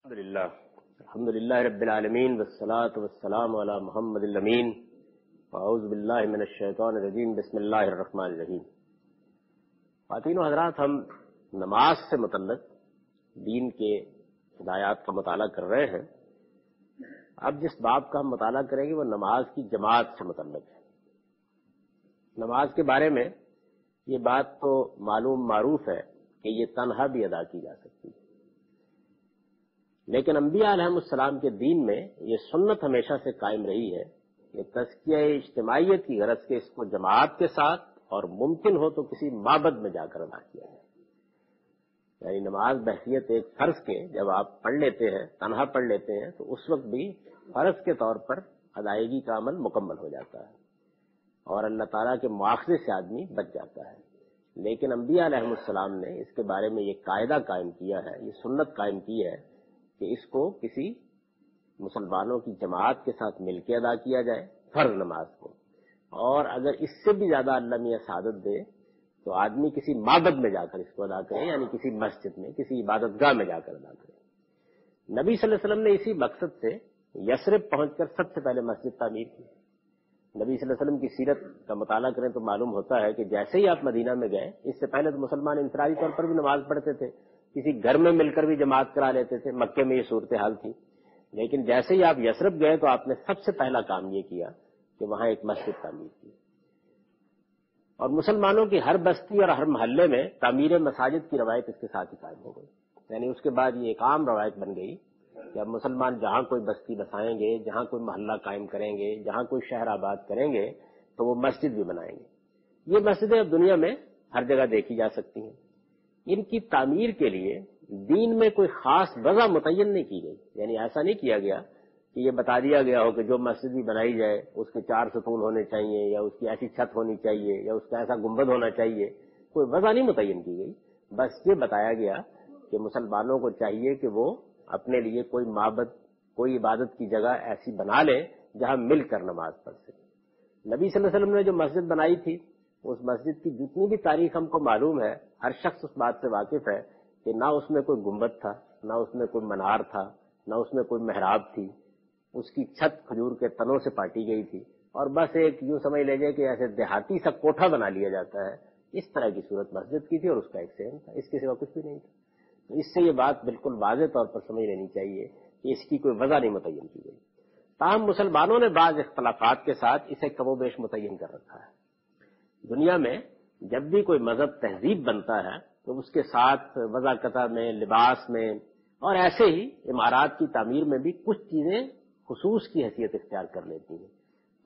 الحمد للہ رب العالمین والصلاة والسلام علی محمد الامین واعوذ باللہ من الشیطان الرجیم بسم اللہ الرحمن الرحیم۔ خواتین و حضرات، ہم نماز سے متعلق دین کے ہدایات کا مطالعہ کر رہے ہیں۔ اب جس باب کا ہم مطالعہ کریں گے وہ نماز کی جماعت سے متعلق ہے۔ نماز کے بارے میں یہ بات تو معروف ہے کہ یہ تنہا بھی ادا کی جا سکتی ہے، لیکن انبیاء علیہ السلام کے دین میں یہ سنت ہمیشہ سے قائم رہی ہے کہ تزکیہ اجتماعیت کی غرض سے اس کو جماعت کے ساتھ اور ممکن ہو تو کسی معبد میں جا کر ادا کیا جائے۔ یعنی نماز بحیثیت ایک فرض کے جب آپ پڑھ لیتے ہیں، تنہا پڑھ لیتے ہیں، تو اس وقت بھی فرض کے طور پر ادائیگی کا عمل مکمل ہو جاتا ہے اور اللہ تعالیٰ کے مواخذے سے آدمی بچ جاتا ہے۔ لیکن انبیاء علیہ السلام نے اس کے بارے میں یہ قاعدہ قائم کیا ہے، یہ سنت قائم کی ہے کہ اس کو کسی مسلمانوں کی جماعت کے ساتھ مل کے ادا کیا جائے، فرض نماز کو، اور اگر اس سے بھی زیادہ اللہ میاں سعادت دے تو آدمی کسی معبد میں جا کر اس کو ادا کرے، یعنی کسی مسجد میں، کسی عبادت گاہ میں جا کر ادا کرے۔ نبی صلی اللہ علیہ وسلم نے اسی مقصد سے یثرب پہنچ کر سب سے پہلے مسجد تعمیر کی۔ نبی صلی اللہ علیہ وسلم کی سیرت کا مطالعہ کریں تو معلوم ہوتا ہے کہ جیسے ہی آپ مدینہ میں گئے، اس سے پہلے تو مسلمان انفرادی طور پر بھی نماز پڑھتے تھے، کسی گھر میں مل کر بھی جماعت کرا لیتے تھے، مکے میں یہ صورتحال تھی۔ لیکن جیسے ہی آپ یثرب گئے تو آپ نے سب سے پہلا کام یہ کیا کہ وہاں ایک مسجد تعمیر کی، اور مسلمانوں کی ہر بستی اور ہر محلے میں تعمیر مساجد کی روایت اس کے ساتھ ہی قائم ہو گئی۔ یعنی اس کے بعد یہ ایک عام روایت بن گئی کہ اب مسلمان جہاں کوئی بستی بسائیں گے، جہاں کوئی محلہ قائم کریں گے، جہاں کوئی شہر آباد کریں گے تو وہ مسجد بھی بنائیں گے۔ یہ مسجدیں اب دنیا میں ہر جگہ دیکھی جا سکتی ہیں۔ ان کی تعمیر کے لیے دین میں کوئی خاص وضع متعین نہیں کی گئی، یعنی ایسا نہیں کیا گیا کہ یہ بتا دیا گیا ہو کہ جو مسجد بھی بنائی جائے اس کے 4 ستون ہونے چاہیے، یا اس کی ایسی چھت ہونی چاہیے، یا اس کا ایسا گنبد ہونا چاہیے۔ کوئی وضع نہیں متعین کی گئی، بس یہ بتایا گیا کہ مسلمانوں کو چاہیے کہ وہ اپنے لیے کوئی معبد، کوئی عبادت کی جگہ ایسی بنا لیں جہاں مل کر نماز پڑھ سکے۔ نبی صلی اللہ علیہ وسلم نے جو مسجد بنائی تھی، اس مسجد کی جتنی بھی تاریخ ہم کو معلوم ہے، ہر شخص اس بات سے واقف ہے کہ نہ اس میں کوئی گنبد تھا، نہ اس میں کوئی منار تھا، نہ اس میں کوئی محراب تھی۔ اس کی چھت کھجور کے تنوں سے پاٹی گئی تھی، اور بس ایک یوں سمجھ لیجیے کہ ایسے دیہاتی سا کوٹھا بنا لیا جاتا ہے، اس طرح کی صورت مسجد کی تھی، اور اس کا ایک سین تھا، اس کے سوا کچھ بھی نہیں تھا۔ تو اس سے یہ بات بالکل واضح طور پر سمجھ لینی چاہیے کہ اس کی کوئی وضع نہیں متعین کی گئی۔ تاہم مسلمانوں نے بعض اختلافات کے ساتھ اسے کم و بیش متعین کر رکھا ہے۔ دنیا میں جب بھی کوئی مذہب تہذیب بنتا ہے تو اس کے ساتھ وضاقتہ میں، لباس میں، اور ایسے ہی عمارات کی تعمیر میں بھی کچھ چیزیں خصوص کی حیثیت اختیار کر لیتی ہیں۔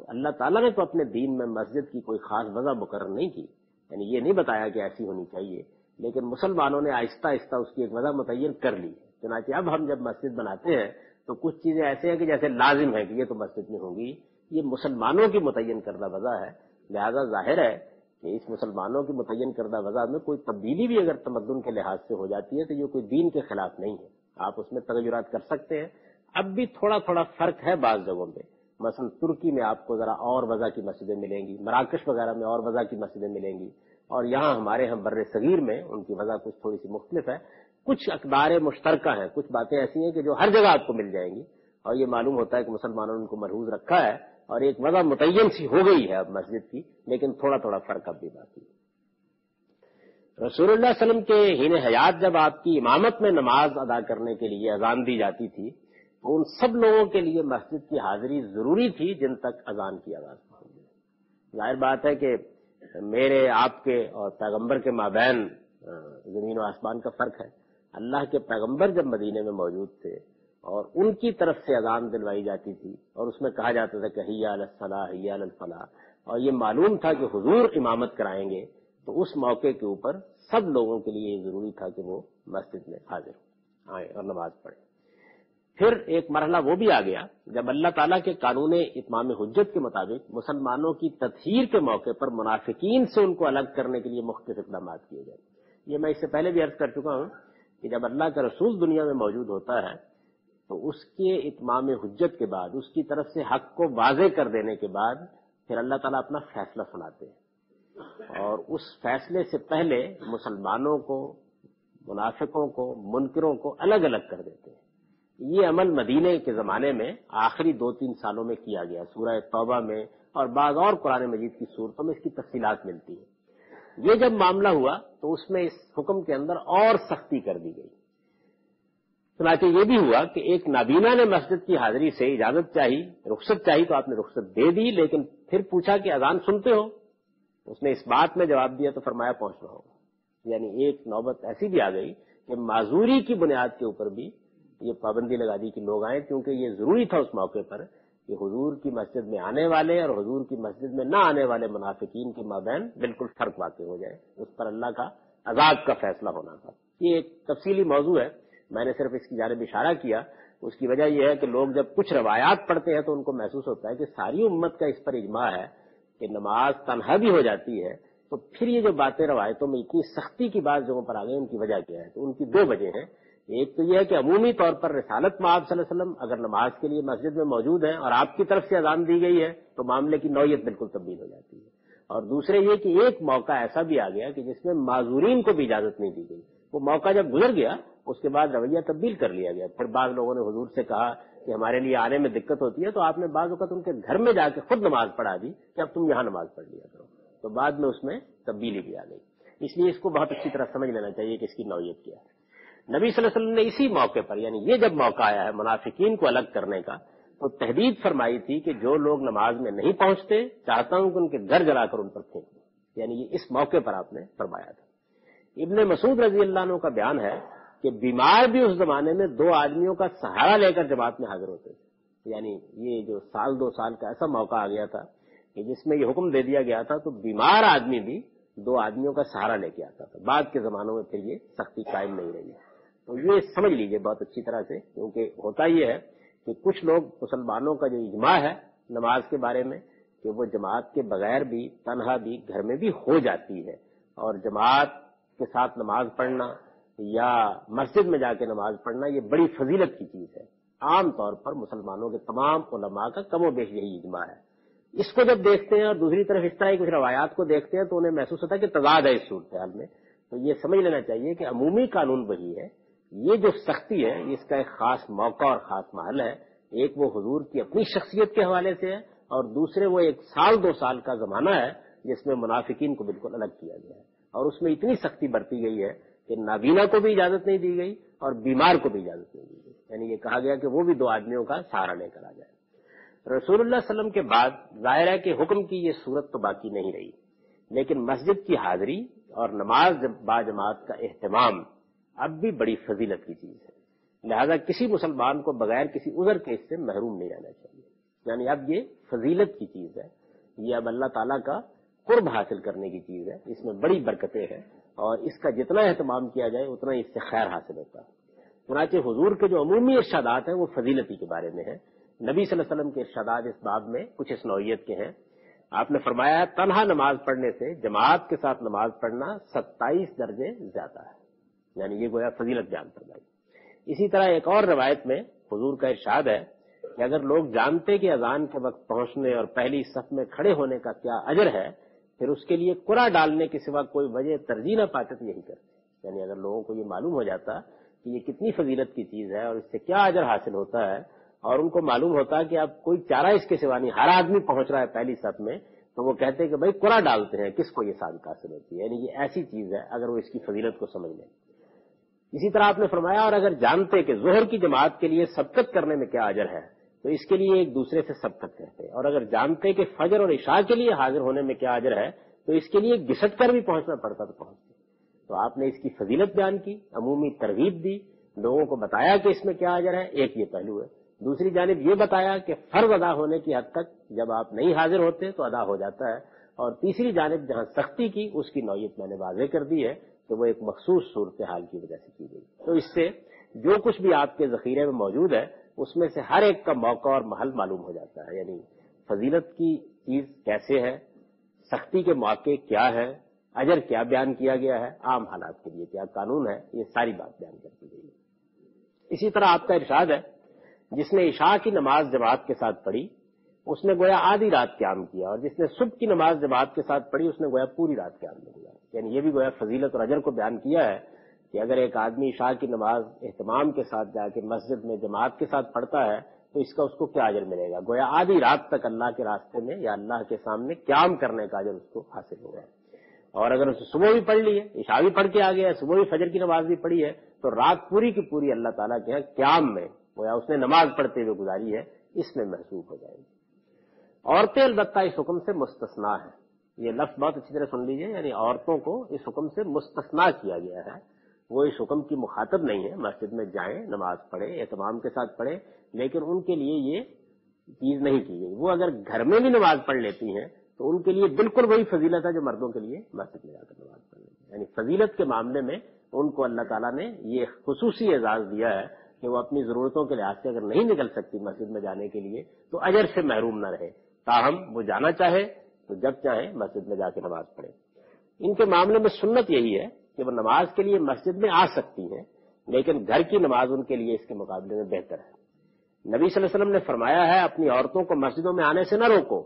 تو اللہ تعالیٰ نے تو اپنے دین میں مسجد کی کوئی خاص وضع مقرر نہیں کی، یعنی یہ نہیں بتایا کہ ایسی ہونی چاہیے، لیکن مسلمانوں نے آہستہ آہستہ اس کی ایک وضع متعین کر لی۔ چنانچہ اب ہم جب مسجد بناتے ہیں تو کچھ چیزیں ایسے ہیں کہ جیسے لازم ہے کہ یہ تو مسجد میں ہوگی، یہ مسلمانوں کی متعین کردہ وضع ہے، لہذا ظاہر ہے کہ اس مسلمانوں کی متعین کردہ وضع میں کوئی تبدیلی بھی اگر تمدن کے لحاظ سے ہو جاتی ہے تو یہ کوئی دین کے خلاف نہیں ہے، آپ اس میں تغیرات کر سکتے ہیں۔ اب بھی تھوڑا تھوڑا فرق ہے بعض جگہوں پہ، مثلا ترکی میں آپ کو ذرا اور وضع کی مسجدیں ملیں گی، مراکش وغیرہ میں اور وضع کی مسجدیں ملیں گی، اور یہاں ہمارے ہم بر صغیر میں ان کی وضع کچھ تھوڑی سی مختلف ہے۔ کچھ اقدار مشترکہ ہیں، کچھ باتیں ایسی ہیں کہ جو ہر جگہ آپ کو مل جائیں گی، اور یہ معلوم ہوتا ہے کہ مسلمانوں نے ان کو ملحوظ رکھا ہے، اور ایک وضع متعین سی ہو گئی ہے اب مسجد کی، لیکن تھوڑا تھوڑا فرق اب بھی باقی ہے۔ رسول اللہ صلی اللہ علیہ وسلم کے حین حیات جب آپ کی امامت میں نماز ادا کرنے کے لیے اذان دی جاتی تھی تو ان سب لوگوں کے لیے مسجد کی حاضری ضروری تھی جن تک اذان کی آواز پہنچ۔ ظاہر بات ہے کہ میرے، آپ کے اور پیغمبر کے مابین زمین و آسمان کا فرق ہے۔ اللہ کے پیغمبر جب مدینے میں موجود تھے اور ان کی طرف سے اذان دلوائی جاتی تھی اور اس میں کہا جاتا تھا کہ حی علی الصلاح حی علی الفلاح، اور یہ معلوم تھا کہ حضور امامت کرائیں گے، تو اس موقع کے اوپر سب لوگوں کے لیے یہ ضروری تھا کہ وہ مسجد میں حاضر آئیں اور نماز پڑھیں۔ پھر ایک مرحلہ وہ بھی آ گیا جب اللہ تعالیٰ کے قانون اتمام حجت کے مطابق مسلمانوں کی تطہیر کے موقع پر منافقین سے ان کو الگ کرنے کے لیے مختلف اقدامات کیے گئے۔ یہ میں اس سے پہلے بھی عرض کر چکا ہوں کہ جب اللہ کا رسول دنیا میں موجود ہوتا ہے تو اس کے اتمام حجت کے بعد، اس کی طرف سے حق کو واضح کر دینے کے بعد پھر اللہ تعالیٰ اپنا فیصلہ سناتے ہیں، اور اس فیصلے سے پہلے مسلمانوں کو، منافقوں کو، منکروں کو الگ الگ کر دیتے ہیں۔ یہ عمل مدینے کے زمانے میں آخری 2-3 سالوں میں کیا گیا، سورہ توبہ میں اور بعض اور قرآن مجید کی صورتوں میں اس کی تفصیلات ملتی ہیں۔ یہ جب معاملہ ہوا تو اس میں اس حکم کے اندر اور سختی کر دی گئی۔ چنانچہ یہ بھی ہوا کہ ایک نابینا نے مسجد کی حاضری سے اجازت چاہی، رخصت چاہی تو آپ نے رخصت دے دی، لیکن پھر پوچھا کہ اذان سنتے ہو؟ اس نے اس بات میں جواب دیا تو فرمایا پہنچنا ہوگا۔ یعنی ایک نوبت ایسی بھی آ گئی کہ معذوری کی بنیاد کے اوپر بھی یہ پابندی لگا دی کہ لوگ آئیں، کیونکہ یہ ضروری تھا اس موقع پر کہ حضور کی مسجد میں آنے والے اور حضور کی مسجد میں نہ آنے والے منافقین کے مابین بالکل فرق واقع ہو جائے، اس پر اللہ کا عذاب کا فیصلہ ہونا تھا۔ یہ ایک تفصیلی موضوع ہے، میں نے صرف اس کی جانب اشارہ کیا۔ اس کی وجہ یہ ہے کہ لوگ جب کچھ روایات پڑھتے ہیں تو ان کو محسوس ہوتا ہے کہ ساری امت کا اس پر اجماع ہے کہ نماز تنہا بھی ہو جاتی ہے، تو پھر یہ جو باتیں روایتوں میں اتنی سختی کی بات جگہوں پر آ گئی، ان کی وجہ کیا ہے؟ تو ان کی 2 وجہ ہیں۔ ایک تو یہ ہے کہ عمومی طور پر رسالت میں آپ صلی اللہ علیہ وسلم اگر نماز کے لیے مسجد میں موجود ہیں اور آپ کی طرف سے اذان دی گئی ہے تو معاملے کی نوعیت بالکل تبدیل ہو جاتی ہے، اور دوسرے یہ کہ ایک موقع ایسا بھی آ گیا کہ جس میں معذورین کو بھی اجازت نہیں دی گئی۔ وہ موقع جب گزر گیا اس کے بعد رویہ تبدیل کر لیا گیا۔ پھر بعض لوگوں نے حضور سے کہا کہ ہمارے لیے آنے میں دقت ہوتی ہے، تو آپ نے بعض اوقات ان کے گھر میں جا کے خود نماز پڑھا دی کہ اب تم یہاں نماز پڑھ لیا کرو، تو بعد میں اس میں تبدیلی بھی آ گئی۔ اس لیے اس کو بہت اچھی طرح سمجھ لینا چاہیے کہ اس کی نوعیت کیا ہے۔ نبی صلی اللہ علیہ وسلم نے اسی موقع پر، یعنی یہ جب موقع آیا ہے منافقین کو الگ کرنے کا، تو تحدید فرمائی تھی کہ جو لوگ نماز میں نہیں پہنچتے چاہتا ہوں کہ ان کے گھر جلا کر ان پر پھینک دوں، یعنی یہ اس موقع پر آپ نے فرمایا تھا۔ ابن مسعود رضی اللہ عنہ کا بیان ہے کہ بیمار بھی اس زمانے میں 2 آدمیوں کا سہارا لے کر جماعت میں حاضر ہوتے تھے۔ یعنی یہ جو 2 سال کا ایسا موقع آ گیا تھا کہ جس میں یہ حکم دے دیا گیا تھا تو بیمار آدمی بھی 2 آدمیوں کا سہارا لے کے آتا تھا۔ بعد کے زمانوں میں پھر یہ سختی قائم نہیں رہی۔ تو یہ سمجھ لیجئے بہت اچھی طرح سے، کیونکہ ہوتا یہ ہے کہ کچھ لوگ مسلمانوں کا جو اجماع ہے نماز کے بارے میں کہ وہ جماعت کے بغیر بھی تنہا بھی گھر میں بھی ہو جاتی ہے، اور جماعت کے ساتھ نماز پڑھنا یا مسجد میں جا کے نماز پڑھنا یہ بڑی فضیلت کی چیز ہے۔ عام طور پر مسلمانوں کے تمام علماء کا کم و بیش یہی اجماع ہے۔ اس کو جب دیکھتے ہیں اور دوسری طرف اس طرح کی کچھ روایات کو دیکھتے ہیں تو انہیں محسوس ہوتا ہے کہ تضاد ہے اس صورتحال میں۔ تو یہ سمجھ لینا چاہیے کہ عمومی قانون وہی ہے، یہ جو سختی ہے اس کا ایک خاص موقع اور خاص محل ہے۔ ایک وہ حضور کی اپنی شخصیت کے حوالے سے ہے، اور دوسرے وہ 1 سال 2 سال کا زمانہ ہے جس میں منافقین کو بالکل الگ کیا گیا ہے، اور اس میں اتنی سختی برتی گئی ہے کہ نابینا کو بھی اجازت نہیں دی گئی اور بیمار کو بھی اجازت نہیں دی گئی۔ یعنی یہ کہا گیا کہ وہ بھی 2 آدمیوں کا سہارا لے کر آ جائے۔ رسول اللہ صلی اللہ علیہ وسلم کے بعد ظاہر ہے کہ حکم کی یہ صورت تو باقی نہیں رہی، لیکن مسجد کی حاضری اور نماز با جماعت کا اہتمام اب بھی بڑی فضیلت کی چیز ہے، لہذا کسی مسلمان کو بغیر کسی عذر کے اس سے محروم نہیں رہنا چاہیے۔ یعنی اب یہ فضیلت کی چیز ہے، یہ اب اللہ تعالیٰ کا قرب حاصل کرنے کی چیز ہے، اس میں بڑی برکتیں ہیں، اور اس کا جتنا اہتمام کیا جائے اتنا اس سے خیر حاصل ہوتا ہے۔ چنانچہ حضور کے جو عمومی ارشادات ہیں وہ فضیلتی کے بارے میں ہیں۔ نبی صلی اللہ علیہ وسلم کے ارشادات اس باب میں کچھ اس نوعیت کے ہیں۔ آپ نے فرمایا تنہا نماز پڑھنے سے جماعت کے ساتھ نماز پڑھنا 27 درجے زیادہ ہے، یعنی یہ گویا فضیلت بیان فرمائی۔ اسی طرح ایک اور روایت میں حضور کا ارشاد ہے کہ اگر لوگ جانتے کہ اذان کے وقت پہنچنے اور پہلی صف میں کھڑے ہونے کا کیا اجر ہے، پھر اس کے لیے قرعہ ڈالنے کے سوا کوئی وجہ ترجیح نہ پاتے تو یہی کرتے۔ یعنی اگر لوگوں کو یہ معلوم ہو جاتا کہ یہ کتنی فضیلت کی چیز ہے اور اس سے کیا اجر حاصل ہوتا ہے، اور ان کو معلوم ہوتا کہ اب کوئی چارہ اس کے سوا نہیں، ہر آدمی پہنچ رہا ہے پہلی صف میں، تو وہ کہتے کہ بھائی قرعہ ڈالتے ہیں کس کو یہ سعادت حاصل ہوتی ہے۔ یعنی یہ ایسی چیز ہے اگر وہ اس کی فضیلت کو سمجھ لیں۔ اسی طرح آپ نے فرمایا اور اگر جانتے کہ ظہر کی جماعت کے لیے سبقت کرنے میں کیا اجر ہے تو اس کے لیے ایک دوسرے سے سبقت کرتے، اور اگر جانتے کہ فجر اور عشاء کے لیے حاضر ہونے میں کیا اجر ہے تو اس کے لیے گھسٹ کر بھی پہنچنا پڑتا تو پہنچتے۔ تو آپ نے اس کی فضیلت بیان کی، عمومی ترغیب دی، لوگوں کو بتایا کہ اس میں کیا اجر ہے، ایک یہ پہلو ہے۔ دوسری جانب یہ بتایا کہ فرض ادا ہونے کی حد تک جب آپ نہیں حاضر ہوتے تو ادا ہو جاتا ہے، اور تیسری جانب جہاں سختی کی اس کی نوعیت میں نے واضح کر دی ہے کہ وہ ایک مخصوص صورتحال کی وجہ سے کی گئی۔ تو اس سے جو کچھ بھی آپ کے ذخیرے میں موجود ہے اس میں سے ہر ایک کا موقع اور محل معلوم ہو جاتا ہے، یعنی فضیلت کی چیز کیسے ہے، سختی کے موقع کیا ہے، اجر کیا بیان کیا گیا ہے، عام حالات کے لیے کیا قانون ہے، یہ ساری بات بیان کر دی گئی ہے۔ اسی طرح آپ کا ارشاد ہے جس نے عشاء کی نماز جماعت کے ساتھ پڑھی اس نے گویا آدھی رات قیام کیا، اور جس نے صبح کی نماز جماعت کے ساتھ پڑھی اس نے گویا پوری رات قیام کیا۔ یعنی یہ بھی گویا فضیلت اور اجر کو بیان کیا ہے کہ اگر ایک آدمی عشاء کی نماز اہتمام کے ساتھ جا کے مسجد میں جماعت کے ساتھ پڑھتا ہے تو اس کا اس کو کیا اجر ملے گا؟ گویا آدھی رات تک اللہ کے راستے میں یا اللہ کے سامنے قیام کرنے کا اجر اس کو حاصل ہوگا. اور اگر اسے صبح بھی پڑھ لی ہے، عشاء بھی پڑھ کے آ گیا ہے، صبح بھی فجر کی نماز بھی پڑھی ہے، تو رات پوری کی پوری اللہ تعالیٰ کے یہاں قیام میں گویا اس نے نماز پڑھتے ہوئے گزاری ہے، اس میں محسوب ہو جائے گی. عورتیں البتہ اس حکم سے مستثنا ہیں. یہ لفظ بہت اچھی طرح سن لیجئے، یعنی عورتوں کو اس حکم سے مستثنا کیا گیا ہے. وہ اس حکم کی مخاطب نہیں ہے. مسجد میں جائیں، نماز پڑھیں، اہتمام کے ساتھ پڑھیں، لیکن ان کے لیے یہ چیز نہیں کی گئی. وہ اگر گھر میں بھی نماز پڑھ لیتی ہیں تو ان کے لیے بالکل وہی فضیلت ہے جو مردوں کے لیے مسجد میں جا کر نماز پڑھ لیتی ہے. یعنی فضیلت کے معاملے میں ان کو اللہ تعالیٰ نے یہ خصوصی اعزاز دیا ہے کہ وہ اپنی ضرورتوں کے لحاظ سے اگر نہیں نکل سکتی مسجد میں جانے کے لیے تو اجر سے محروم نہ رہے. تاہم وہ جانا چاہے تو جب چاہے مسجد میں جا کے نماز پڑھے. ان کے معاملے میں سنت یہی ہے کہ وہ نماز کے لیے مسجد میں آ سکتی ہیں، لیکن گھر کی نماز ان کے لیے اس کے مقابلے میں بہتر ہے. نبی صلی اللہ علیہ وسلم نے فرمایا ہے اپنی عورتوں کو مسجدوں میں آنے سے نہ روکو،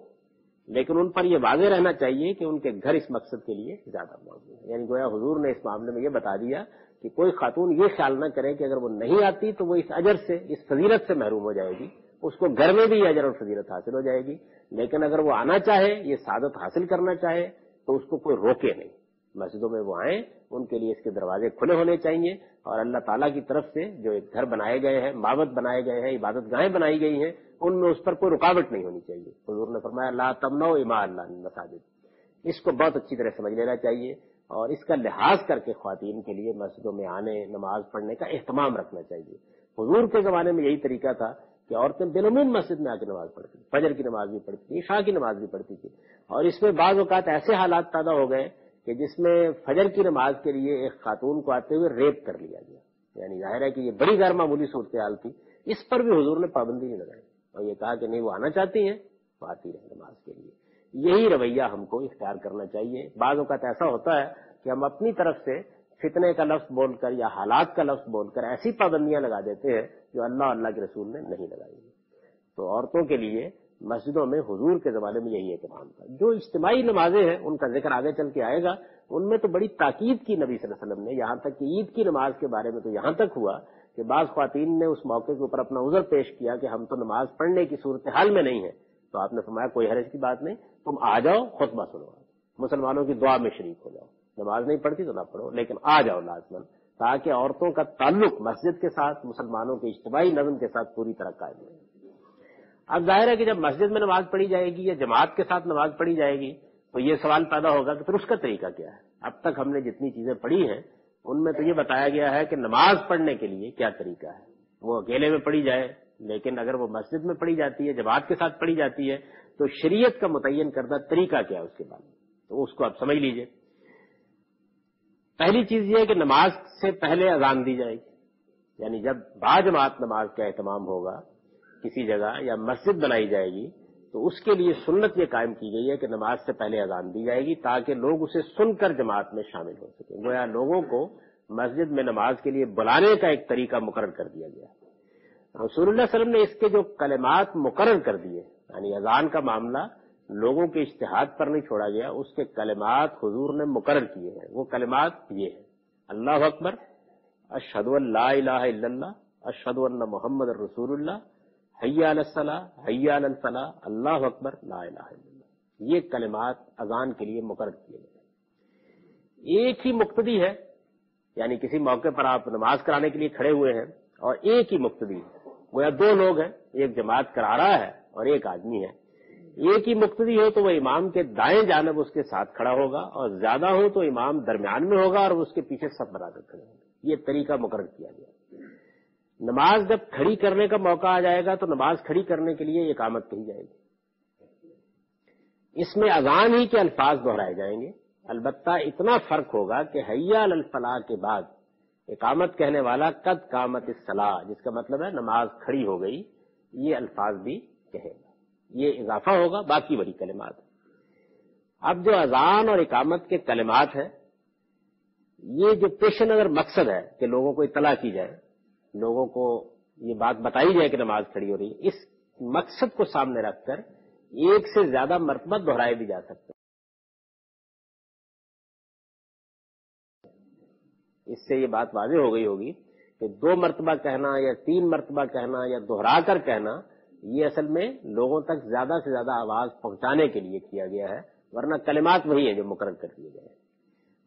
لیکن ان پر یہ واضح رہنا چاہیے کہ ان کے گھر اس مقصد کے لیے زیادہ موجود ہے. یعنی گویا حضور نے اس معاملے میں یہ بتا دیا کہ کوئی خاتون یہ خیال نہ کرے کہ اگر وہ نہیں آتی تو وہ اس اجر سے، اس فضیلت سے محروم ہو جائے گی. اس کو گھر میں بھی یہ اجر اور فضیلت حاصل ہو جائے گی، لیکن اگر وہ آنا چاہے، یہ سعادت حاصل کرنا چاہے تو اس کو کوئی روکے نہیں. مسجدوں میں وہ آئیں، ان کے لیے اس کے دروازے کھلے ہونے چاہیے، اور اللہ تعالیٰ کی طرف سے جو ایک گھر بنائے گئے ہیں، معبد بنائے گئے ہیں، عبادت گاہیں بنائی گئی ہیں، ان میں اس پر کوئی رکاوٹ نہیں ہونی چاہیے. حضور نے فرمایا لا تمنعوا اماء اللہ المساجد. اس کو بہت اچھی طرح سمجھ لینا چاہیے اور اس کا لحاظ کر کے خواتین کے لیے مسجدوں میں آنے، نماز پڑھنے کا اہتمام رکھنا چاہیے. حضور کے زمانے میں یہی طریقہ تھا کہ عورتیں بالعموم مسجد میں آ کے نماز پڑھتی تھیں، فجر کی نماز بھی پڑھتی تھیں، عشاء کی نماز بھی پڑھتی تھی. اور اس میں بعض اوقات ایسے حالات پیدا ہو گئے کہ جس میں فجر کی نماز کے لیے ایک خاتون کو آتے ہوئے ریپ کر لیا گیا. یعنی ظاہر ہے کہ یہ بڑی غیر معمولی صورتحال تھی. اس پر بھی حضور نے پابندی نہیں لگائی اور یہ کہا کہ نہیں، وہ آنا چاہتی ہیں تو آتی رہے نماز کے لیے. یہی رویہ ہم کو اختیار کرنا چاہیے. بعض اوقات ایسا ہوتا ہے کہ ہم اپنی طرف سے فتنے کا لفظ بول کر یا حالات کا لفظ بول کر ایسی پابندیاں لگا دیتے ہیں جو اللہ اور اللہ کے رسول نے نہیں لگائی. تو عورتوں کے لیے مسجدوں میں حضور کے زمانے میں یہی اہتمام تھا. جو اجتماعی نمازیں ہیں ان کا ذکر آگے چل کے آئے گا، ان میں تو بڑی تاکید کی نبی صلی اللہ علیہ وسلم نے. یہاں تک کہ عید کی نماز کے بارے میں تو یہاں تک ہوا کہ بعض خواتین نے اس موقع کے اوپر اپنا عذر پیش کیا کہ ہم تو نماز پڑھنے کی صورتحال میں نہیں ہیں. تو آپ نے فرمایا کوئی حرج کی بات نہیں، تم آ جاؤ، خطبہ سنو، مسلمانوں کی دعا میں شریک ہو جاؤ. نماز نہیں پڑھتی تو نہ پڑھو، لیکن آ جاؤ لازمن، تاکہ عورتوں کا تعلق مسجد کے ساتھ، مسلمانوں کے اجتماعی نظم کے ساتھ پوری طرح قائم رہے. اب ظاہر ہے کہ جب مسجد میں نماز پڑھی جائے گی یا جماعت کے ساتھ نماز پڑھی جائے گی تو یہ سوال پیدا ہوگا کہ پھر اس کا طریقہ کیا ہے. اب تک ہم نے جتنی چیزیں پڑھی ہیں ان میں تو یہ بتایا گیا ہے کہ نماز پڑھنے کے لیے کیا طریقہ ہے. وہ اکیلے میں پڑھی جائے، لیکن اگر وہ مسجد میں پڑھی جاتی ہے، جماعت کے ساتھ پڑھی جاتی ہے، تو شریعت کا متعین کردہ طریقہ کیا ہے اس کے بارے میں، تو اس کو آپ سمجھ لیجئے. پہلی چیز یہ ہے کہ نماز سے پہلے اذان دی جائے گی. یعنی جب باجماعت نماز کا اہتمام ہوگا کسی جگہ یا مسجد بنائی جائے گی تو اس کے لیے سنت یہ قائم کی گئی ہے کہ نماز سے پہلے اذان دی جائے گی تاکہ لوگ اسے سن کر جماعت میں شامل ہو سکیں. گویا لوگوں کو مسجد میں نماز کے لیے بلانے کا ایک طریقہ مقرر کر دیا گیا. رسول اللہ صلی اللہ علیہ وسلم نے اس کے جو کلمات مقرر کر دیے، یعنی اذان کا معاملہ لوگوں کے اجتہاد پر نہیں چھوڑا گیا، اس کے کلمات حضور نے مقرر کیے ہیں. وہ کلمات یہ ہیں: اللہ اکبر، اشہد ان لا الہ الا اللہ، اشہد ان محمد رسول اللہ، حی علی الصلاۃ، حی علی الفلاح، اللہ اکبر، لا الہ الا اللہ. یہ کلمات اذان کے لیے مقرر کیے گئے. ایک ہی مقتدی ہے، یعنی کسی موقع پر آپ نماز کرانے کے لیے کھڑے ہوئے ہیں اور ایک ہی مقتدی ہے. گویا دو لوگ ہیں، ایک جماعت کرا رہا ہے اور ایک آدمی ہے. ایک ہی مقتدی ہو تو وہ امام کے دائیں جانب اس کے ساتھ کھڑا ہوگا، اور زیادہ ہو تو امام درمیان میں ہوگا اور اس کے پیچھے سب بنا کر کھڑے ہوں گے. یہ طریقہ مقرر کیا گیا. نماز جب کھڑی کرنے کا موقع آ جائے گا تو نماز کھڑی کرنے کے لیے اقامت کہی جائے گی. اس میں اذان ہی کے الفاظ دہرائے جائیں گے. البتہ اتنا فرق ہوگا کہ حی علی الفلاح کے بعد اقامت کہنے والا قد قامت الصلاۃ، جس کا مطلب ہے نماز کھڑی ہو گئی، یہ الفاظ بھی کہے گا. یہ اضافہ ہوگا، باقی بڑی کلمات. اب جو اذان اور اقامت کے کلمات ہیں، یہ جو پیش نظر مقصد ہے کہ لوگوں کو اطلاع کی جائے، لوگوں کو یہ بات بتائی جائے کہ نماز کھڑی ہو رہی ہے، اس مقصد کو سامنے رکھ کر ایک سے زیادہ مرتبہ دہرائے بھی جا سکتے ہیں. اس سے یہ بات واضح ہو گئی ہوگی کہ 2 مرتبہ کہنا یا 3 مرتبہ کہنا یا دہرا کر کہنا یہ اصل میں لوگوں تک زیادہ سے زیادہ آواز پہنچانے کے لیے کیا گیا ہے، ورنہ کلمات وہی ہیں جو مقرر کر دیے گئے ہیں۔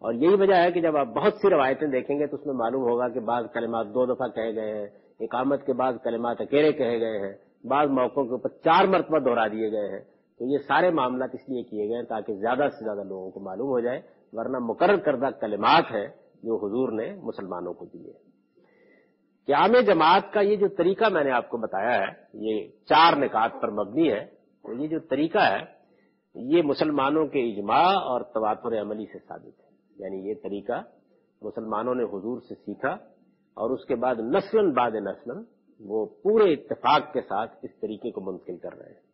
اور یہی وجہ ہے کہ جب آپ بہت سی روایتیں دیکھیں گے تو اس میں معلوم ہوگا کہ بعض کلمات 2 دفعہ کہے گئے ہیں، اقامت کے بعد کلمات اکیلے کہے گئے ہیں، بعض موقعوں کے اوپر 4 مرتبہ دہرا دیے گئے ہیں۔ تو یہ سارے معاملات اس لیے کیے گئے ہیں تاکہ زیادہ سے زیادہ لوگوں کو معلوم ہو جائے، ورنہ مقرر کردہ کلمات ہیں جو حضور نے مسلمانوں کو دیے۔ قیام جماعت کا یہ جو طریقہ میں نے آپ کو بتایا ہے، یہ 4 نکات پر مبنی ہے۔ تو یہ جو طریقہ ہے یہ مسلمانوں کے اجماع اور تواتر عملی سے ثابت ہے، یعنی یہ طریقہ مسلمانوں نے حضور سے سیکھا اور اس کے بعد نسلاً بعد نسلاً وہ پورے اتفاق کے ساتھ اس طریقے کو منتقل کر رہے ہیں۔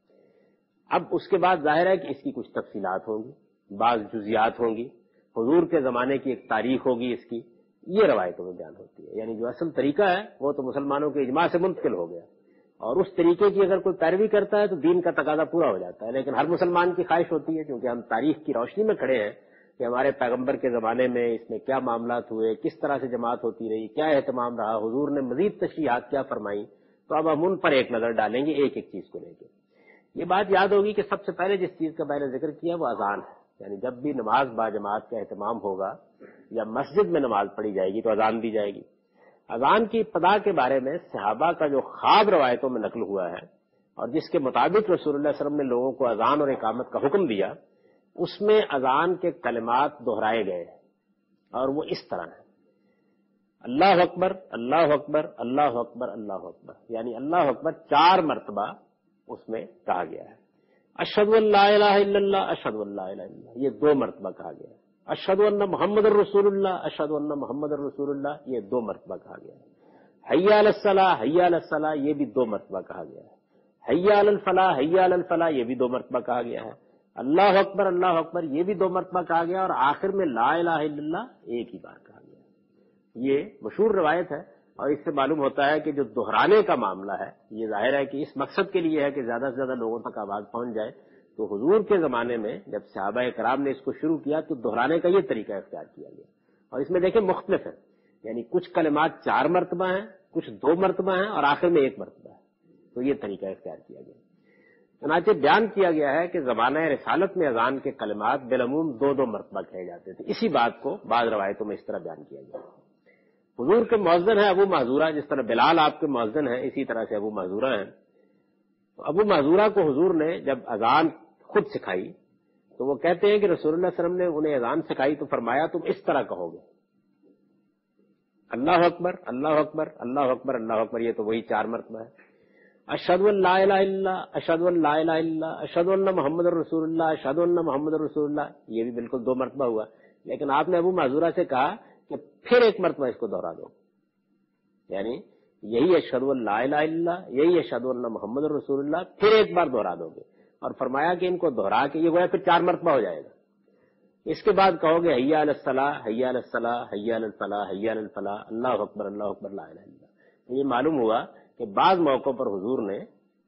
اب اس کے بعد ظاہر ہے کہ اس کی کچھ تفصیلات ہوں گی، بعض جزیات ہوں گی، حضور کے زمانے کی ایک تاریخ ہوگی، اس کی یہ روایتوں میں بیان ہوتی ہے۔ یعنی جو اصل طریقہ ہے وہ تو مسلمانوں کے اجماع سے منتقل ہو گیا، اور اس طریقے کی اگر کوئی پیروی کرتا ہے تو دین کا تقاضا پورا ہو جاتا ہے۔ لیکن ہر مسلمان کی خواہش ہوتی ہے، کیونکہ ہم تاریخ کی روشنی میں کھڑے ہیں، کہ ہمارے پیغمبر کے زمانے میں اس میں کیا معاملات ہوئے، کس طرح سے جماعت ہوتی رہی، کیا اہتمام رہا، حضور نے مزید تشریحات کیا فرمائی، تو اب ہم ان پر ایک نظر ڈالیں گے ایک ایک چیز کو لے کے۔ یہ بات یاد ہوگی کہ سب سے پہلے جس چیز کا میں نے ذکر کیا وہ اذان ہے، یعنی جب بھی نماز با جماعت کا اہتمام ہوگا یا مسجد میں نماز پڑھی جائے گی تو اذان دی جائے گی۔ اذان کی ابتدا کے بارے میں صحابہ کا جو خواب روایتوں میں نقل ہوا ہے اور جس کے مطابق رسول اللہ صلی اللہ علیہ وسلم نے لوگوں کو اذان اور اقامت کا حکم دیا، اس میں اذان کے کلمات دہرائے گئے اور وہ اس طرح ہیں: اللہ اکبر اللہ اکبر اللہ اکبر اللہ اکبر، یعنی اللہ اکبر 4 مرتبہ اس میں کہا گیا ہے۔ اشہد ان لا الہ الا اللہ اشہد ان لا الہ الا اللہ یہ 2 مرتبہ کہا گیا ہے۔ اشہد ان محمد الرسول اللہ اشہد ان محمد الرسول اللہ یہ 2 مرتبہ کہا گیا ہے۔ حی علی الصلاۃ حی علی الصلاۃ یہ بھی 2 مرتبہ کہا گیا ہے۔ حی علی الفلاح حی علی الفلاح یہ بھی 2 مرتبہ کہا گیا ہے۔ اللہ اکبر یہ بھی 2 مرتبہ کہا گیا، اور آخر میں لا الہ الا اللہ ایک ہی بار کہا گیا۔ یہ مشہور روایت ہے، اور اس سے معلوم ہوتا ہے کہ جو دہرانے کا معاملہ ہے یہ ظاہر ہے کہ اس مقصد کے لیے ہے کہ زیادہ سے زیادہ لوگوں تک آواز پہنچ جائے۔ تو حضور کے زمانے میں جب صحابہ کرام نے اس کو شروع کیا تو دہرانے کا یہ طریقہ اختیار کیا گیا، اور اس میں دیکھیں مختلف ہے، یعنی کچھ کلمات 4 مرتبہ ہیں، کچھ 2 مرتبہ ہیں، اور آخر میں 1 مرتبہ ہے۔ تو یہ طریقہ اختیار کیا گیا۔ چنانچہ بیان کیا گیا ہے کہ زمانہ رسالت میں اذان کے کلمات بالعموم 2 مرتبہ کہے جاتے تھے۔ اسی بات کو بعض روایتوں میں اس طرح بیان کیا گیا۔ حضور کے مؤذن ہیں ابو محذورہ، جس طرح بلال آپ کے مؤذن ہیں اسی طرح سے ابو محذورہ ہیں۔ تو ابو محذورہ کو حضور نے جب اذان خود سکھائی تو وہ کہتے ہیں کہ رسول اللہ صلی اللہ علیہ وسلم نے انہیں اذان سکھائی تو فرمایا تم اس طرح کہو گے: اللہ اکبر اللہ اکبر اللہ اکبر اللہ اکبر، یہ تو وہی 4 مرتبہ ہے۔ اشہد ان لا الہ الا اللہ اشہد ان لا الہ الا اللہ اشہد ان محمد الرسول اللہ اشہد ان محمد الرسول اللہ یہ بھی بالکل 2 مرتبہ ہوا۔ لیکن آپ نے ابو معذورہ سے کہا کہ پھر 1 مرتبہ اس کو دہرا دو، یعنی یہی اشہد ان لا الہ الا اللہ یہی اشہد ان محمد الرسول اللہ پھر 1 بار دہرا دو گے، اور فرمایا کہ ان کو دہرا کے یہ گویا پھر 4 مرتبہ ہو جائے گا۔ اس کے بعد کہو گے حی علی الصلاۃ حی علی الصلاۃ حی علی الفلاح حی علی الفلاح اللہ اکبر لا الہ الا اللہ۔ تو یہ معلوم ہوا کہ بعض موقعوں پر حضور نے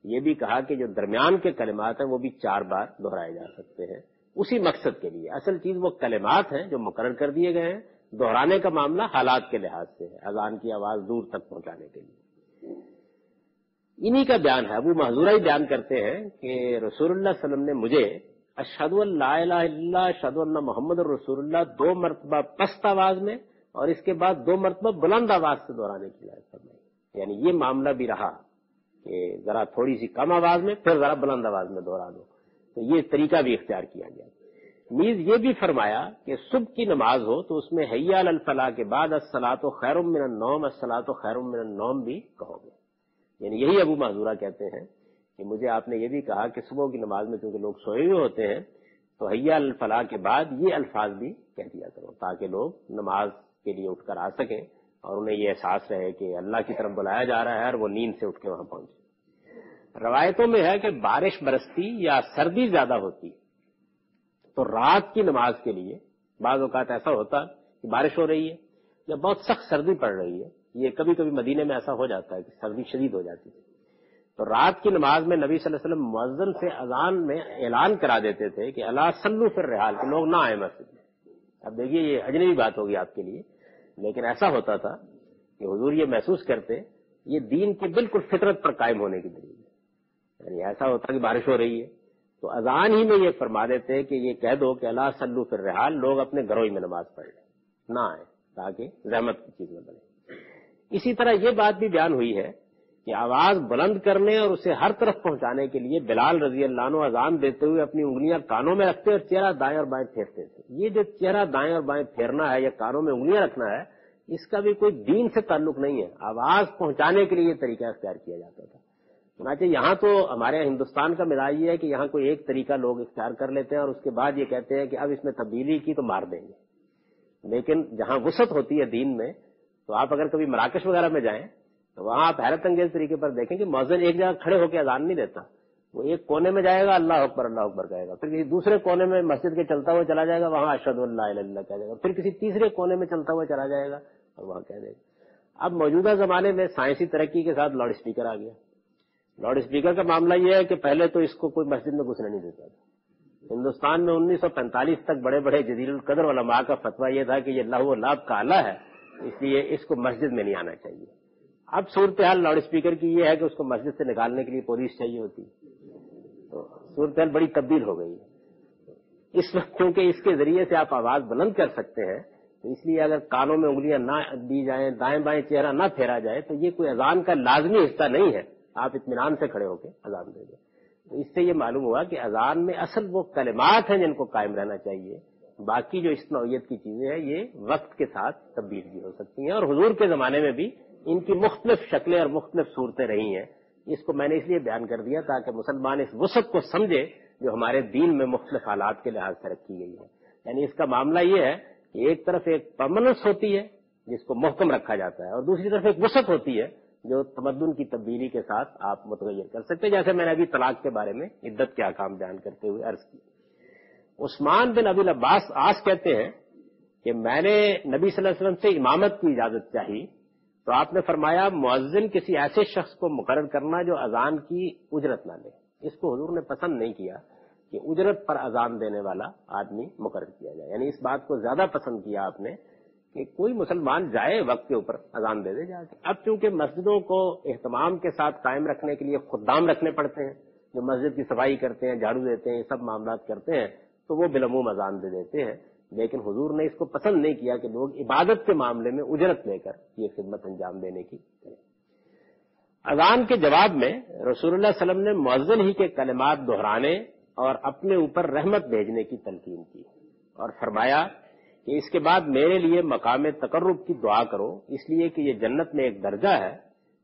یہ بھی کہا کہ جو درمیان کے کلمات ہیں وہ بھی 4 بار دہرائے جا سکتے ہیں، اسی مقصد کے لیے۔ اصل چیز وہ کلمات ہیں جو مقرر کر دیے گئے ہیں، دہرانے کا معاملہ حالات کے لحاظ سے ہے، اذان کی آواز دور تک پہنچانے کے لیے۔ انہی کا بیان ہے، ابو محذورہ ہی بیان کرتے ہیں کہ رسول اللہ صلی اللہ علیہ وسلم نے مجھے اشہد ان لا الہ الا اللہ اشہد ان محمد الرسول اللہ 2 مرتبہ پست آواز میں اور اس کے بعد 2 مرتبہ بلند آواز سے دہرانے کی ہدایت فرمائی۔ یعنی یہ معاملہ بھی رہا کہ ذرا تھوڑی سی کم آواز میں پھر ذرا بلند آواز میں دہرا دو، تو یہ طریقہ بھی اختیار کیا گیا۔ نیز یہ بھی فرمایا کہ صبح کی نماز ہو تو اس میں حی علی الفلاح کے بعد الصلاۃ خیر من النوم الصلاۃ خیر من النوم بھی کہو گے۔ یعنی یہی ابو محذورہ کہتے ہیں کہ مجھے آپ نے یہ بھی کہا کہ صبح کی نماز میں کیونکہ لوگ سوئے ہوئے ہوتے ہیں تو حی علی الفلاح کے بعد یہ الفاظ بھی کہہ دیا کرو، تاکہ لوگ نماز کے لیے اٹھ کر آ سکیں اور انہیں یہ احساس رہے کہ اللہ کی طرف بلایا جا رہا ہے اور وہ نیند سے اٹھ کے وہاں پہنچے۔ روایتوں میں ہے کہ بارش برستی یا سردی زیادہ ہوتی تو رات کی نماز کے لیے بعض اوقات ایسا ہوتا کہ بارش ہو رہی ہے یا بہت سخت سردی پڑ رہی ہے، یہ کبھی کبھی مدینے میں ایسا ہو جاتا ہے کہ سردی شدید ہو جاتی ہے، تو رات کی نماز میں نبی صلی اللہ علیہ وسلم مؤذن سے اذان میں اعلان کرا دیتے تھے کہ الا صلوا فی الرحال، کہ لوگ نہ آئے مسجد میں۔ اب دیکھیے یہ اجنبی بات ہوگی آپ کے لیے، لیکن ایسا ہوتا تھا کہ حضور یہ محسوس کرتے یہ دین کے بالکل فطرت پر قائم ہونے کی دلیل ہے. یعنی ایسا ہوتا کہ بارش ہو رہی ہے تو اذان ہی میں یہ فرما دیتے کہ یہ کہہ دو کہ لا صلو فی الرحال، لوگ اپنے گھروں ہی میں نماز پڑھ لیں، نہ آئیں تاکہ رحمت کی چیز نہ بنے. اسی طرح یہ بات بھی بیان ہوئی ہے کہ آواز بلند کرنے اور اسے ہر طرف پہنچانے کے لیے بلال رضی اللہ عنہ اذان دیتے ہوئے اپنی انگلیاں کانوں میں رکھتے اور چہرہ دائیں اور بائیں پھیرتے تھے. یہ جو چہرہ دائیں اور بائیں پھیرنا ہے یا کانوں میں انگلیاں رکھنا ہے، اس کا بھی کوئی دین سے تعلق نہیں ہے، آواز پہنچانے کے لیے یہ طریقہ اختیار کیا جاتا تھا. چنانچہ یہاں تو ہمارے ہندوستان کا مزاج یہ ہے کہ یہاں کوئی ایک طریقہ لوگ اختیار کر لیتے ہیں اور اس کے بعد یہ کہتے ہیں کہ اب اس میں تبدیلی کی تو مار دیں گے. لیکن جہاں وسعت ہوتی ہے دین میں، تو آپ اگر کبھی مراکش وغیرہ میں جائیں تو وہاں آپ حیرت انگیز طریقے پر دیکھیں کہ مؤذن ایک جگہ کھڑے ہو کے اذان نہیں دیتا، وہ ایک کونے میں جائے گا اللہ اکبر کہے گا، پھر کسی دوسرے کونے میں مسجد کے چلتا ہوا چلا جائے گا، وہاں اشہد ان لا الہ الا اللہ کہہ دے گا، پھر کسی تیسرے کونے میں چلتا ہوا چلا جائے گا اور وہاں کہہ دے گا. اب موجودہ زمانے میں سائنسی ترقی کے ساتھ لاؤڈ اسپیکر آ گیا. لاؤڈ اسپیکر کا معاملہ یہ ہے کہ پہلے تو اس کو کوئی مسجد میں گھسنے نہیں دیتا تھا. ہندوستان میں 1945 تک بڑے بڑے جلیل القدر علماء کا فتویٰ یہ تھا کہ یہ لہو و لعب کا آلہ ہے، اس لیے اس کو مسجد میں نہیں آنا چاہیے. اب صورتحال لاؤڈ اسپیکر کی یہ ہے کہ اس کو مسجد سے نکالنے کے لیے پولیس چاہیے ہوتی ہے. تو صورتحال بڑی تبدیل ہو گئی ہے اس وقت، کیونکہ اس کے ذریعے سے آپ آواز بلند کر سکتے ہیں. تو اس لیے اگر کانوں میں انگلیاں نہ دی جائیں، دائیں بائیں چہرہ نہ پھیرا جائے، تو یہ کوئی اذان کا لازمی حصہ نہیں ہے. آپ اطمینان سے کھڑے ہو کے اذان دے دیں. تو اس سے یہ معلوم ہوا کہ اذان میں اصل وہ کلمات ہیں جن کو قائم رہنا چاہیے، باقی جو اس نوعیت کی چیزیں ہیں یہ وقت کے ساتھ تبدیل بھی ہو سکتی ہیں. اور حضور کے زمانے میں بھی ان کی مختلف شکلیں اور مختلف صورتیں رہی ہیں. اس کو میں نے اس لیے بیان کر دیا تاکہ مسلمان اس وسعت کو سمجھے جو ہمارے دین میں مختلف حالات کے لحاظ سے رکھی گئی ہے. یعنی اس کا معاملہ یہ ہے کہ ایک طرف ایک پرماننس ہوتی ہے جس کو محکم رکھا جاتا ہے، اور دوسری طرف ایک وسعت ہوتی ہے جو تمدن کی تبدیلی کے ساتھ آپ متغیر کر سکتے ہیں. جیسے میں نے ابھی طلاق کے بارے میں عدت کے احکام بیان کرتے ہوئے عرض کی. عثمان بن ابی العباس عاص کہتے ہیں کہ میں نے نبی صلی اللہ علیہ وسلم سے امامت کی اجازت چاہی تو آپ نے فرمایا مؤذن کسی ایسے شخص کو مقرر کرنا جو اذان کی اجرت نہ لے. اس کو حضور نے پسند نہیں کیا کہ اجرت پر اذان دینے والا آدمی مقرر کیا جائے. یعنی اس بات کو زیادہ پسند کیا آپ نے کہ کوئی مسلمان جائے وقت کے اوپر اذان دے دے جا کے. اب چونکہ مسجدوں کو اہتمام کے ساتھ قائم رکھنے کے لیے خدام رکھنے پڑتے ہیں جو مسجد کی صفائی کرتے ہیں، جھاڑو دیتے ہیں، یہ سب معاملات کرتے ہیں، تو وہ بالعموم اذان دے دیتے ہیں. لیکن حضور نے اس کو پسند نہیں کیا کہ لوگ عبادت کے معاملے میں اجرت لے کر یہ خدمت انجام دینے کی. اذان کے جواب میں رسول اللہ صلی اللہ علیہ وسلم نے مؤذن ہی کے کلمات دہرانے اور اپنے اوپر رحمت بھیجنے کی تلقین کی اور فرمایا کہ اس کے بعد میرے لیے مقام تقرب کی دعا کرو، اس لیے کہ یہ جنت میں ایک درجہ ہے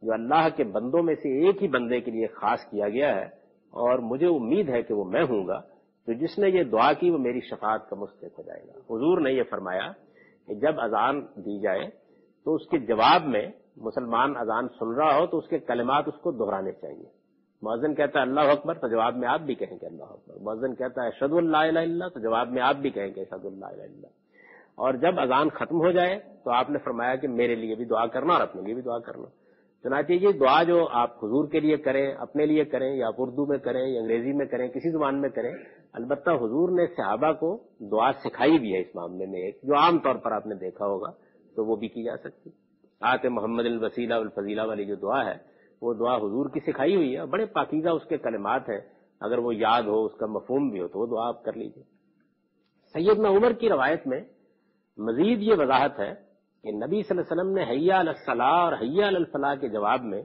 جو اللہ کے بندوں میں سے ایک ہی بندے کے لیے خاص کیا گیا ہے، اور مجھے امید ہے کہ وہ میں ہوں گا. تو جس نے یہ دعا کی وہ میری شفاعت کا مستحق ہو جائے گا. حضور نے یہ فرمایا کہ جب اذان دی جائے تو اس کے جواب میں مسلمان اذان سن رہا ہو تو اس کے کلمات اس کو دہرانے چاہیے. مؤذن کہتا ہے اللہ اکبر تو جواب میں آپ بھی کہیں گے اللہ اکبر. مؤذن کہتا ہے اشہد ان لا الہ الا اللہ تو جواب میں آپ بھی کہیں گے اشہد ان لا الہ الا اللہ. اور جب اذان ختم ہو جائے تو آپ نے فرمایا کہ میرے لیے بھی دعا کرنا اور اپنے لیے بھی دعا کرنا. چنانچہ یہ دعا جو آپ حضور کے لیے کریں، اپنے لیے کریں، یا آپ اردو میں کریں یا انگریزی میں کریں، کسی زبان میں کریں، البتہ حضور نے صحابہ کو دعا سکھائی بھی ہے اس معاملے میں، ایک جو عام طور پر آپ نے دیکھا ہوگا تو وہ بھی کی جا سکتی. آت محمد الوسیلہ والفضیلہ والی جو دعا ہے وہ دعا حضور کی سکھائی ہوئی ہے، بڑے پاکیزہ اس کے کلمات ہیں. اگر وہ یاد ہو، اس کا مفہوم بھی ہو تو وہ دعا آپ کر لیجیے. سیدنا عمر کی روایت میں مزید یہ وضاحت ہے کہ نبی صلی اللہ علیہ وسلم نے حی علی الصلاۃ اور حی علی الفلاح کے جواب میں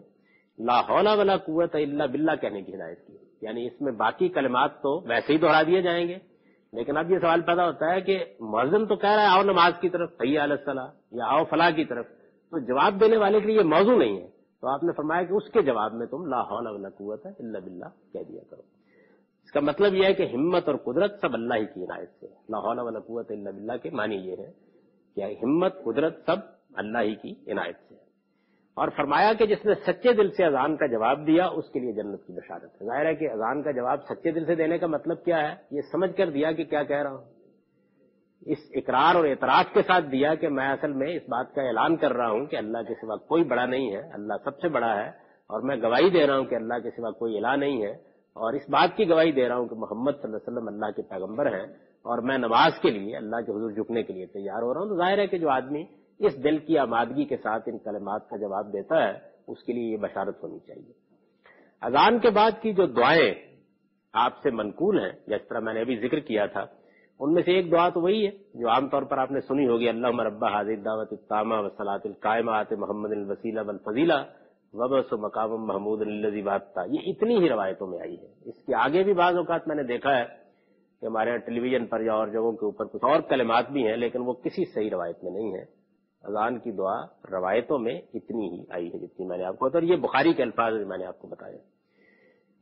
لا حول ولا قوت الا باللہ کہنے کی ہدایت کی. یعنی اس میں باقی کلمات تو ویسے ہی دہرا دیے جائیں گے، لیکن اب یہ سوال پیدا ہوتا ہے کہ مؤذن تو کہہ رہا ہے آؤ نماز کی طرف، حی علی الصلاۃ یا آؤ فلاح کی طرف، تو جواب دینے والے کے لیے یہ موضوع نہیں ہے. تو آپ نے فرمایا کہ اس کے جواب میں تم لا حول ولا قوت الا باللہ کہہ دیا کرو. اس کا مطلب یہ ہے کہ ہمت اور قدرت سب اللہ ہی کی عنایت سے. لا حول ولا قوت الا باللہ کے معنی یہ ہے کہ ہمت قدرت سب اللہ ہی کی عنایت سے. اور فرمایا کہ جس نے سچے دل سے اذان کا جواب دیا اس کے لیے جنت کی بشارت ہے. ظاہر ہے کہ اذان کا جواب سچے دل سے دینے کا مطلب کیا ہے، یہ سمجھ کر دیا کہ کیا کہہ رہا ہوں، اس اقرار اور اعتراف کے ساتھ دیا کہ میں اصل میں اس بات کا اعلان کر رہا ہوں کہ اللہ کے سوا کوئی بڑا نہیں ہے، اللہ سب سے بڑا ہے، اور میں گواہی دے رہا ہوں کہ اللہ کے سوا کوئی الہ نہیں ہے، اور اس بات کی گواہی دے رہا ہوں کہ محمد صلی اللہ علیہ وسلم اللہ کے پیغمبر ہیں، اور میں نماز کے لیے اللہ کے حضور جھکنے کے لیے تیار ہو رہا ہوں. تو ظاہر ہے کہ جو آدمی اس دل کی آمادگی کے ساتھ ان کلمات کا جواب دیتا ہے، اس کے لیے یہ بشارت ہونی چاہیے۔ اذان کے بعد کی جو دعائیں آپ سے منقول ہیں، جس طرح میں نے ابھی ذکر کیا تھا، ان میں سے ایک دعا تو وہی ہے جو عام طور پر آپ نے سنی ہوگی، اللہم رب ھذہ الدعوۃ التامہ والصلاۃ القائمہ آت محمد الوسیلہ والفضیلہ وابعثہ مقاما محمودا الذی وعدتہ۔ یہ اتنی ہی روایتوں میں آئی ہے۔ اس کے آگے بھی بعض اوقات میں نے دیکھا ہے کہ ہمارے یہاں ٹیلی ویژن پر یا اور جگہوں کے اوپر کچھ اور کلمات بھی ہیں، لیکن وہ کسی صحیح روایت میں نہیں ہے۔ اذان کی دعا روایتوں میں اتنی ہی آئی ہے جتنی میں نے آپ کو بتایا، اور یہ بخاری کے الفاظ میں نے آپ کو بتایا۔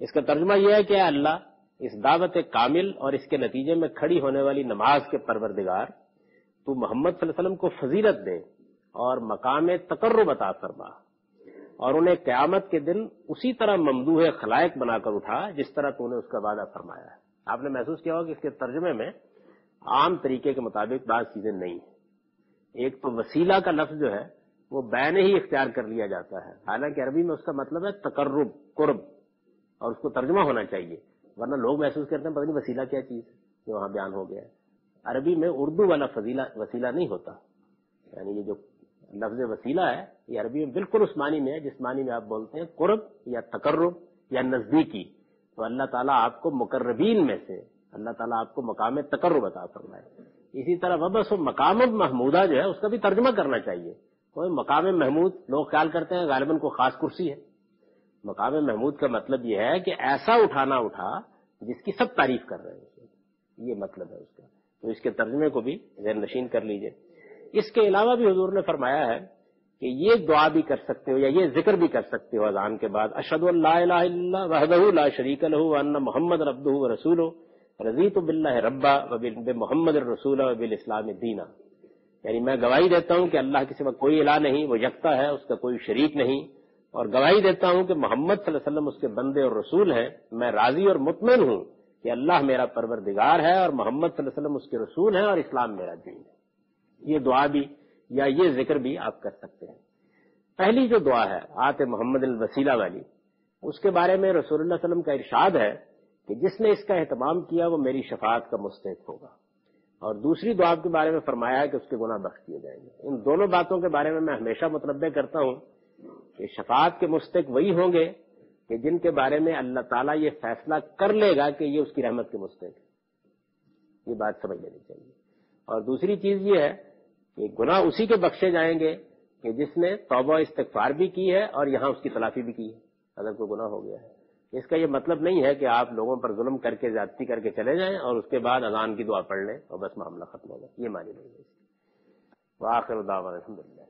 اس کا ترجمہ یہ ہے کہ اے اللہ، اس دعوت کامل اور اس کے نتیجے میں کھڑی ہونے والی نماز کے پروردگار، تو محمد صلی اللہ علیہ وسلم کو فضیلت دے اور مقام تقرب عطا فرما، اور انہیں قیامت کے دن اسی طرح ممدوح خلائق بنا کر اٹھا جس طرح تو نے اس کا وعدہ فرمایا ہے۔ آپ نے محسوس کیا ہوگا کہ اس کے ترجمے میں عام طریقے کے مطابق بعض چیزیں نہیں ہیں۔ ایک تو وسیلہ کا لفظ جو ہے وہ بین ہی اختیار کر لیا جاتا ہے، حالانکہ عربی میں اس کا مطلب ہے تقرب، قرب، اور اس کو ترجمہ ہونا چاہیے، ورنہ لوگ محسوس کرتے ہیں پتہ نہیں وسیلہ کیا چیز ہے جو وہاں بیان ہو گیا ہے۔ عربی میں اردو والا وسیلہ نہیں ہوتا، یعنی یہ جو لفظ وسیلہ ہے یہ عربی میں بالکل اس معنی میں ہے جس معنی میں آپ بولتے ہیں قرب یا تقرب یا نزدیکی۔ تو اللہ تعالیٰ آپ کو مقربین میں سے، اللہ تعالیٰ آپ کو مقام تقرب عطا فرمائے۔ اسی طرح وبس مقام محمودہ جو ہے اس کا بھی ترجمہ کرنا چاہیے۔ کوئی مقام محمود لوگ خیال کرتے ہیں غالباً کو خاص کرسی ہے۔ مقام محمود کا مطلب یہ ہے کہ ایسا اٹھانا اٹھا جس کی سب تعریف کر رہے ہیں، یہ مطلب ہے اس کا۔ تو اس کے ترجمے کو بھی ذہن نشین کر لیجئے۔ اس کے علاوہ بھی حضور نے فرمایا ہے کہ یہ دعا بھی کر سکتے ہو یا یہ ذکر بھی کر سکتے ہو اذان کے بعد، اشہد ان لا الہ الا اللہ وحدہ لا شریک لہ وان محمد عبدہ ورسولہ رضیت باللہ ربا وبمحمد الرسول وبالاسلام دینا۔ یعنی میں گواہی دیتا ہوں کہ اللہ کے سوا کوئی الہ نہیں، وہ یکتا ہے، اس کا کوئی شریک نہیں، اور گواہی دیتا ہوں کہ محمد صلی اللہ علیہ وسلم اس کے بندے اور رسول ہیں۔ میں راضی اور مطمئن ہوں کہ اللہ میرا پروردگار ہے اور محمد صلی اللہ علیہ وسلم اس کے رسول ہیں اور اسلام میرا دین ہے۔ یہ دعا بھی یا یہ ذکر بھی آپ کر سکتے ہیں۔ پہلی جو دعا ہے آت محمد الوسیلہ والی، اس کے بارے میں رسول اللہ صلی اللہ علیہ وسلم کا ارشاد ہے کہ جس نے اس کا اہتمام کیا وہ میری شفاعت کا مستحق ہوگا، اور دوسری دعا کے بارے میں فرمایا ہے کہ اس کے گناہ بخش دیے جائیں گے۔ ان دونوں باتوں کے بارے میں ہمیشہ متنبہ کرتا ہوں کہ شفاعت کے مستحق وہی ہوں گے کہ جن کے بارے میں اللہ تعالیٰ یہ فیصلہ کر لے گا کہ یہ اس کی رحمت کے مستحق ہے۔ یہ بات سمجھ لینی چاہیے۔ اور دوسری چیز یہ ہے کہ گناہ اسی کے بخشے جائیں گے کہ جس نے توبہ استغفار بھی کی ہے اور یہاں اس کی تلافی بھی کی ہے اگر کوئی گناہ ہو گیا ہے۔ اس کا یہ مطلب نہیں ہے کہ آپ لوگوں پر ظلم کر کے زیادتی کر کے چلے جائیں اور اس کے بعد اذان کی دعا پڑھ لیں اور بس معاملہ ختم ہو گیا، یہ معنی نہیں ہے۔ وآخر دعوانا الحمدللہ۔